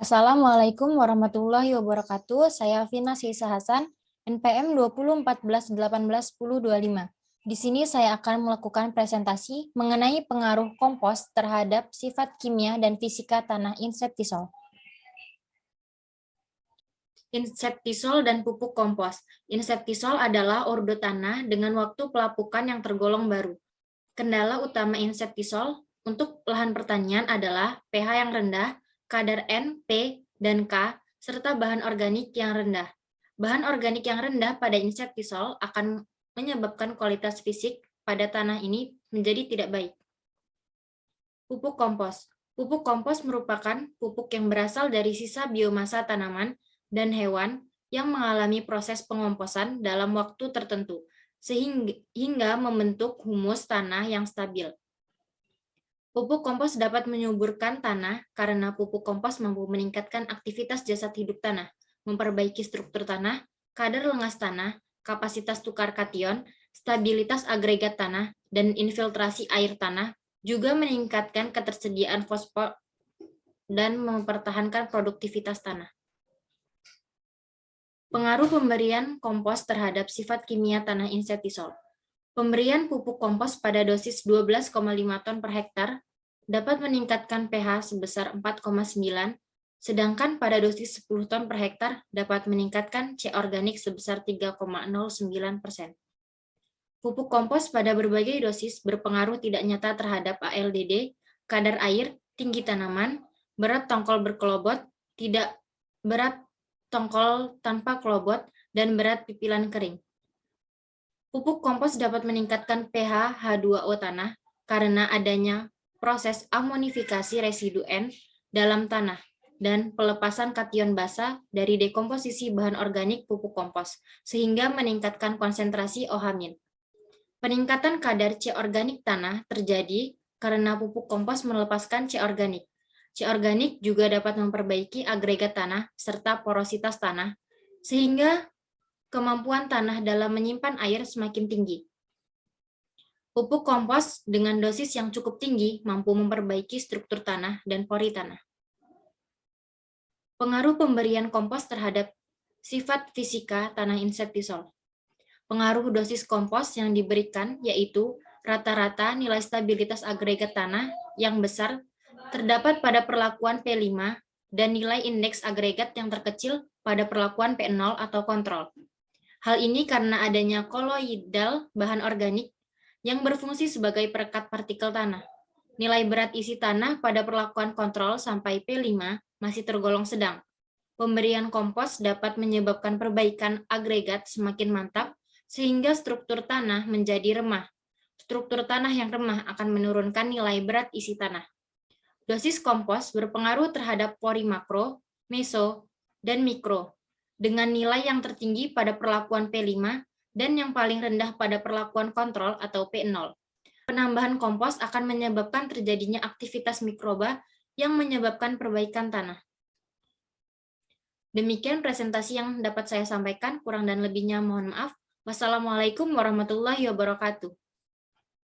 Assalamualaikum warahmatullahi wabarakatuh. Saya Vina Sisa Hasan, NPM 2014181025. Di sini saya akan melakukan presentasi mengenai pengaruh kompos terhadap sifat kimia dan fisika tanah insektisol. Insektisol dan pupuk kompos. Insektisol adalah ordo tanah dengan waktu pelapukan yang tergolong baru. Kendala utama insektisol untuk lahan pertanian adalah pH yang rendah, kadar N, P, dan K, serta bahan organik yang rendah. Bahan organik yang rendah pada insektisol akan menyebabkan kualitas fisik pada tanah ini menjadi tidak baik. Pupuk kompos. Pupuk kompos merupakan pupuk yang berasal dari sisa biomasa tanaman dan hewan yang mengalami proses pengomposan dalam waktu tertentu, sehingga membentuk humus tanah yang stabil. Pupuk kompos dapat menyuburkan tanah karena pupuk kompos mampu meningkatkan aktivitas jasad hidup tanah, memperbaiki struktur tanah, kadar lengas tanah, kapasitas tukar kation, stabilitas agregat tanah, dan infiltrasi air tanah, juga meningkatkan ketersediaan fosfor dan mempertahankan produktivitas tanah. Pengaruh pemberian kompos terhadap sifat kimia tanah insektisol. Pemberian pupuk kompos pada dosis 12,5 ton per hektar dapat meningkatkan pH sebesar 4,9, sedangkan pada dosis 10 ton per hektar dapat meningkatkan C organik sebesar 3,09%. Pupuk kompos pada berbagai dosis berpengaruh tidak nyata terhadap ALDD, kadar air, tinggi tanaman, berat tongkol berkelobot, tidak berat tongkol tanpa kelobot, dan berat pipilan kering. Pupuk kompos dapat meningkatkan pH H2O tanah karena adanya proses amonifikasi residu N dalam tanah dan pelepasan kation basa dari dekomposisi bahan organik pupuk kompos, sehingga meningkatkan konsentrasi OH-. Peningkatan kadar C organik tanah terjadi karena pupuk kompos melepaskan C organik. C organik juga dapat memperbaiki agregat tanah serta porositas tanah, sehingga kemampuan tanah dalam menyimpan air semakin tinggi. Pupuk kompos dengan dosis yang cukup tinggi mampu memperbaiki struktur tanah dan pori tanah. Pengaruh pemberian kompos terhadap sifat fisika tanah insektisol. Pengaruh dosis kompos yang diberikan yaitu rata-rata nilai stabilitas agregat tanah yang besar terdapat pada perlakuan P5 dan nilai indeks agregat yang terkecil pada perlakuan P0 atau kontrol. Hal ini karena adanya koloidal bahan organik yang berfungsi sebagai perekat partikel tanah. Nilai berat isi tanah pada perlakuan kontrol sampai P5 masih tergolong sedang. Pemberian kompos dapat menyebabkan perbaikan agregat semakin mantap sehingga struktur tanah menjadi remah. Struktur tanah yang remah akan menurunkan nilai berat isi tanah. Dosis kompos berpengaruh terhadap pori makro, meso, dan mikro, dengan nilai yang tertinggi pada perlakuan P5 dan yang paling rendah pada perlakuan kontrol atau P0. Penambahan kompos akan menyebabkan terjadinya aktivitas mikroba yang menyebabkan perbaikan tanah. Demikian presentasi yang dapat saya sampaikan, kurang dan lebihnya mohon maaf. Wassalamualaikum warahmatullahi wabarakatuh.